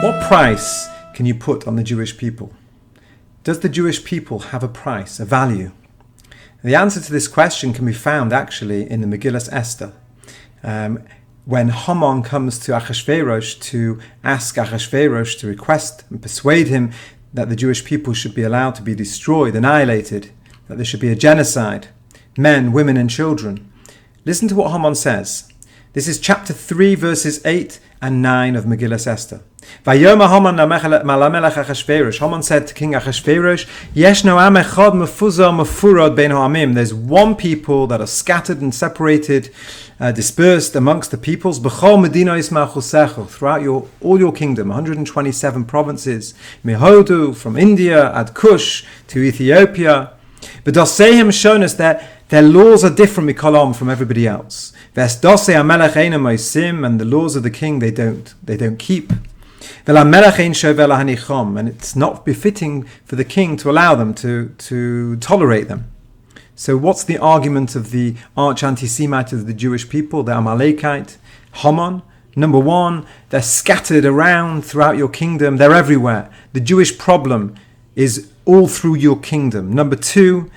What price can you put on the Jewish people? Does the Jewish people have a price, a value? The answer to this question can be found actually in the Megillas Esther. When Haman comes to Achashverosh to ask Achashverosh to request and persuade him that the Jewish people should be allowed to be destroyed, annihilated, that there should be a genocide, men, women and children. Listen to what Haman says. This is chapter 3, verses 8 and 9 of Megillas Esther. Vayoma Haman malamelech Achashverosh. Haman said to King Achashverosh, Yeshno am echad mefuzar mefurad bein ha'amim. There's one people that are scattered and separated, dispersed amongst the peoples. B'chol medinos malchusecho, throughout all your kingdom, 127 provinces. Mehodu, from India, ad Kush, to Ethiopia. But Dosehem shown us that their laws are different mikolam from everybody else. Ves dosei hamelech eina moisim, and the laws of the king they don't keep. And it's not befitting for the king to allow them to tolerate them. So what's the argument of the arch anti-Semite of the Jewish people, the Amalekite, Haman? Number one, they're scattered around throughout your kingdom. They're everywhere. The Jewish problem is all through your kingdom. Number two,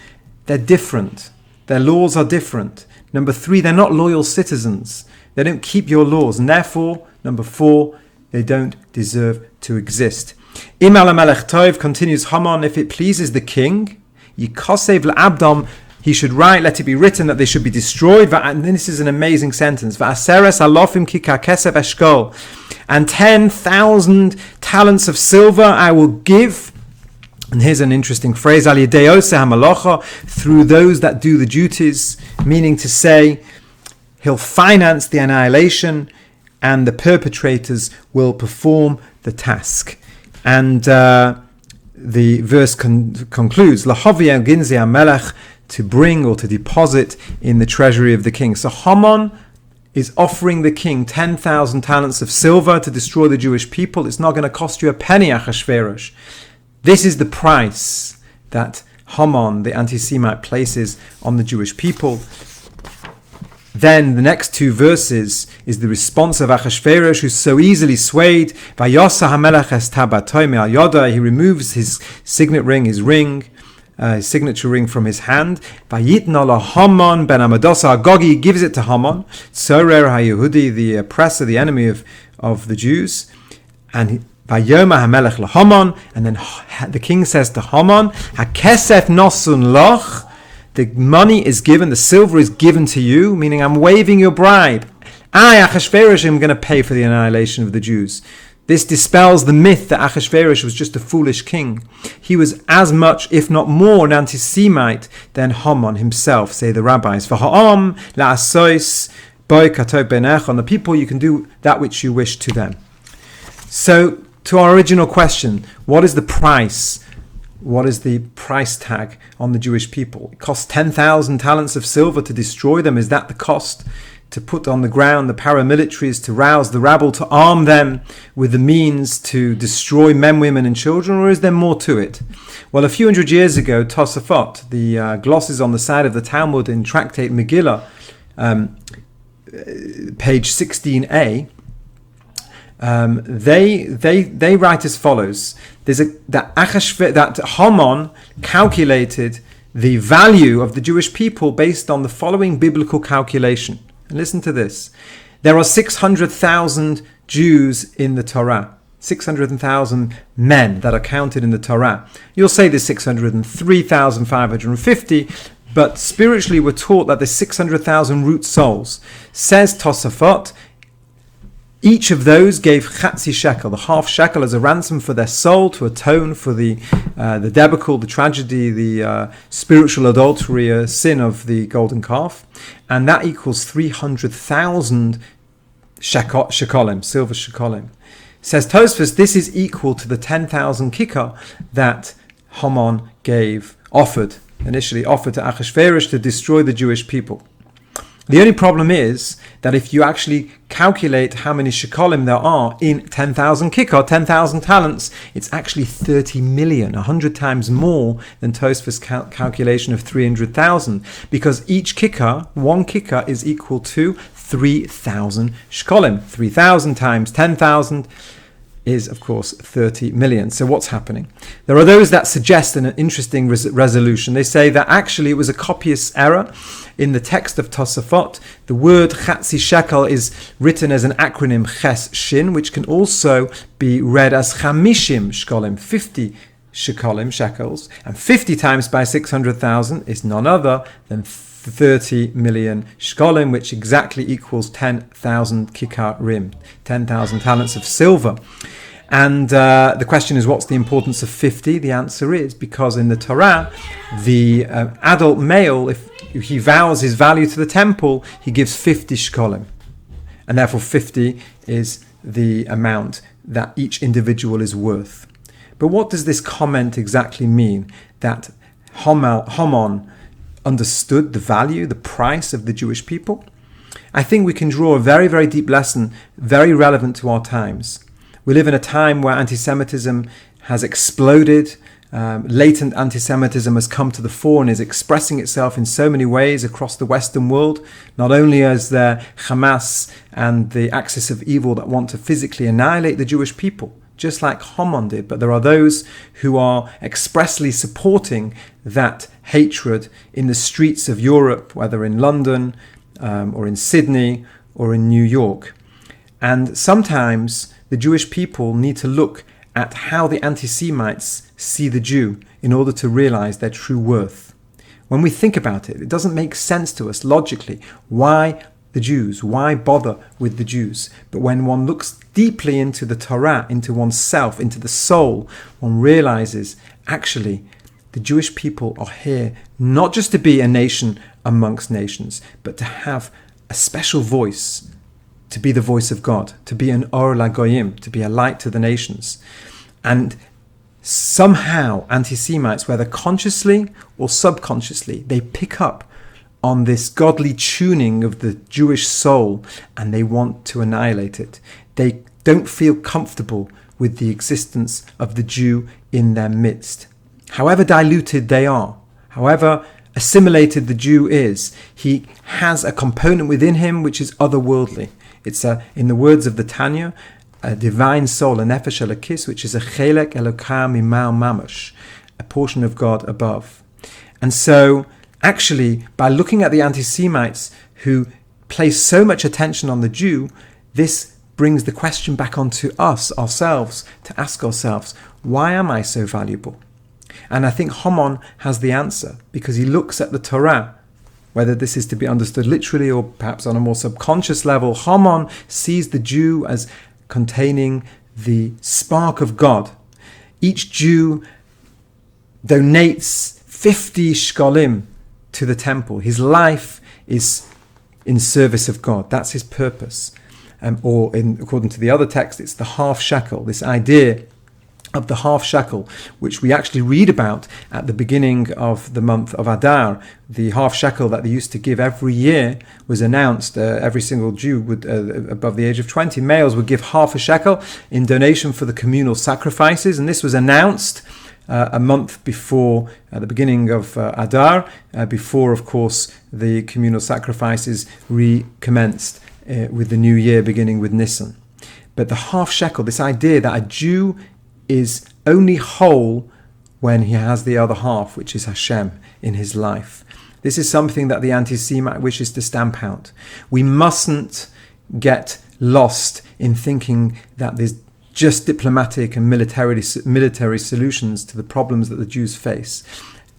they're different. Their laws are different. Number three, they're not loyal citizens. They don't keep your laws. And therefore, number four, they don't deserve to exist. Im ala melech tov, continues Haman, if it pleases the king, yikosev le'abdom, he should write, let it be written that they should be destroyed. And this is an amazing sentence. Va'aseres alofim kika kesef eshkol, and 10,000 talents of silver I will give. And here's an interesting phrase, al yedei oseh hamalocha, through those that do the duties, meaning to say, he'll finance the annihilation, and the perpetrators will perform the task. And the verse concludes, Lahovia ginzia melech, to bring or to deposit in the treasury of the king. So Haman is offering the king 10,000 talents of silver to destroy the Jewish people. It's not going to cost you a penny, Achashverosh. This is the price that Haman, the anti-Semite, places on the Jewish people. Then the next two verses is the response of Achashverosh, who's so easily swayed. Vayosa hamelech es tabatoi me'al yoda. He removes his signet ring, his signature ring from his hand. Vayitna lo Haman ben Amadosa Agogi. He gives it to Haman, Tzorer HaYehudi, the oppressor, the enemy of the Jews. And Vayoma hamelech lo Haman. And then the king says to Haman, Hakesef nosun loch. The money is given, the silver is given to you, meaning I'm waiving your bribe. I, Achashverosh, am going to pay for the annihilation of the Jews. This dispels the myth that Achashverosh was just a foolish king. He was as much, if not more, an anti-Semite than Haman himself, say the rabbis. For ha'am la'asois boi katov benech, on the people you can do that which you wish to them. So, to our original question, what is the price? What is the price tag on the Jewish people? It costs 10,000 talents of silver to destroy them. Is that the cost? To put on the ground the paramilitaries, to rouse the rabble, to arm them with the means to destroy men, women and children? Or is there more to it? Well, a few hundred years ago, Tosafot, the glosses on the side of the Talmud in Tractate Megillah, page 16a, they write as follows. That Haman calculated the value of the Jewish people based on the following biblical calculation. And listen to this. There are 600,000 Jews in the Torah. 600,000 men that are counted in the Torah. You'll say there's 603,550, but spiritually we're taught that there's 600,000 root souls. Says Tosafot, each of those gave chatzi shekel, the half shekel, as a ransom for their soul, to atone for the debacle, the tragedy, the spiritual adultery, sin of the golden calf. And that equals 300,000 shekolim, silver shekolim. Says Tosfos, this is equal to the 10,000 kikar that Haman initially offered to Achashverosh to destroy the Jewish people. The only problem is that if you actually calculate how many shekolim there are in 10,000 kikar, 10,000 talents, it's actually 30 million, 100 times more than Tosfos' calculation of 300,000, because each kikar, one kikar, is equal to 3,000 shekolim. 3,000 times 10,000 is, of course, 30 million. So what's happening? There are those that suggest an interesting resolution. They say that actually it was a copyist error in the text of Tosafot. The word Chatzi Shekel is written as an acronym Ches Shin, which can also be read as Chamishim Shkolim, 50 shekels, and 50 times by 600,000 is none other than 30 million shkolim, which exactly equals 10,000 kikar rim, 10,000 talents of silver. And the question is, what's the importance of 50? The answer is because in the Torah, the adult male, if he vows his value to the temple, he gives 50 shkolim. And therefore 50 is the amount that each individual is worth. But what does this comment exactly mean? That Haman understood the value, the price of the Jewish people? I think we can draw a very, very deep lesson, very relevant to our times. We live in a time where anti-Semitism has exploded. Latent anti-Semitism has come to the fore and is expressing itself in so many ways across the Western world. Not only as the Hamas and the axis of evil that want to physically annihilate the Jewish people, just like Haman did, but there are those who are expressly supporting that hatred in the streets of Europe, whether in London or in Sydney or in New York. And sometimes the Jewish people need to look at how the anti-Semites see the Jew in order to realize their true worth. When we think about it, it doesn't make sense to us logically. Why the Jews? Why bother with the Jews? But when one looks deeply into the Torah, into oneself, into the soul, one realizes actually the Jewish people are here not just to be a nation amongst nations, but to have a special voice, to be the voice of God, to be an Or LaGoyim, to be a light to the nations. And somehow anti-Semites, whether consciously or subconsciously, they pick up on this godly tuning of the Jewish soul and they want to annihilate it. They don't feel comfortable with the existence of the Jew in their midst. However diluted they are, however assimilated the Jew is, he has a component within him which is otherworldly. It's in the words of the Tanya, a divine soul, a nefesh elokis, which is a chelek elokah mima'al mamash, a portion of God above. And so actually, by looking at the anti-Semites who place so much attention on the Jew, this brings the question back onto us, ourselves, to ask ourselves, why am I so valuable? And I think Haman has the answer, because he looks at the Torah, whether this is to be understood literally or perhaps on a more subconscious level. Haman sees the Jew as containing the spark of God. Each Jew donates 50 shkolim to the temple. His life is in service of God. That's his purpose. According to the other text, it's the half shekel, this idea of the half shekel, which we actually read about at the beginning of the month of Adar. The half shekel that they used to give every year was announced. Every single Jew would, above the age of 20, males would give half a shekel in donation for the communal sacrifices. And this was announced a month before the beginning of Adar, before, of course, the communal sacrifices recommenced with the new year beginning with Nisan. But the half shekel, this idea that a Jew is only whole when he has the other half, which is Hashem, in his life. This is something that the anti-Semite wishes to stamp out. We mustn't get lost in thinking that there's just diplomatic and military solutions to the problems that the Jews face.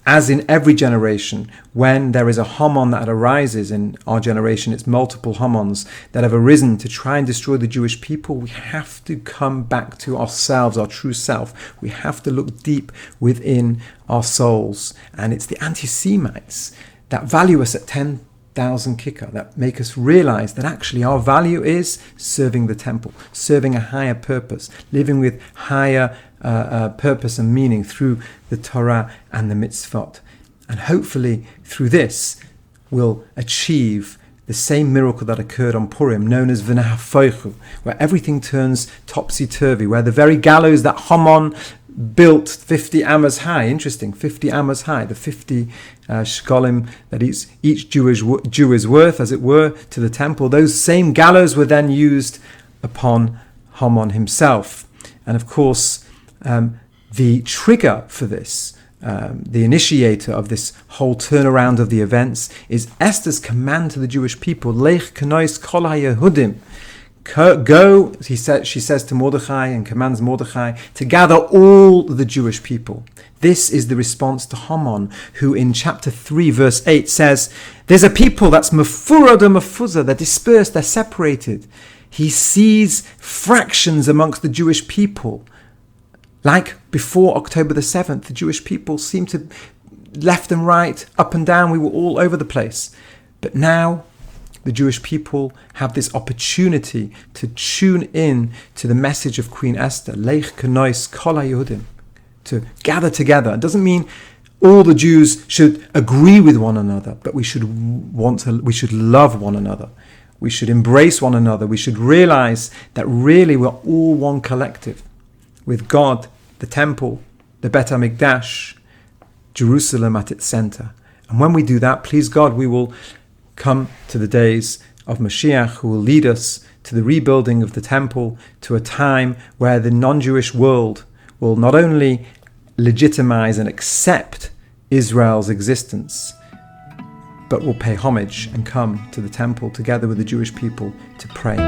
As in every generation, when there is a Haman that arises, in our generation it's multiple Hamans that have arisen to try and destroy the Jewish people, we have to come back to ourselves, our true self. We have to look deep within our souls. And it's the anti-Semites that value us at 10,000 kikar, that make us realize that actually our value is serving the temple, serving a higher purpose, living with higher purpose and meaning through the Torah and the mitzvot. And hopefully through this we'll achieve the same miracle that occurred on Purim, known as V'nahafoichu, where everything turns topsy-turvy, where the very gallows that Haman built 50 amas high, interesting, 50 amas high, the 50 shkolim that each Jew is worth, as it were, to the temple, those same gallows were then used upon Haman himself. And of course, the trigger for this, the initiator of this whole turnaround of the events, is Esther's command to the Jewish people, Lech knois kol haYehudim. Go, she says to Mordechai, and commands Mordechai to gather all the Jewish people. This is the response to Haman, who in chapter 3, verse 8 says, there's a people that's mefurad and mefuzah, they're dispersed, they're separated. He sees fractions amongst the Jewish people. Like before October the 7th, the Jewish people seemed to, left and right, up and down, we were all over the place. But now, the Jewish people have this opportunity to tune in to the message of Queen Esther, Lech knois kol haYehudim, to gather together. It doesn't mean all the Jews should agree with one another, but we should love one another. We should embrace one another. We should realize that really we're all one collective, with God, the temple, the Bet HaMikdash, Jerusalem at its center. And when we do that, please God, we will come to the days of Mashiach, who will lead us to the rebuilding of the temple, to a time where the non-Jewish world will not only legitimize and accept Israel's existence, but will pay homage and come to the temple together with the Jewish people to pray.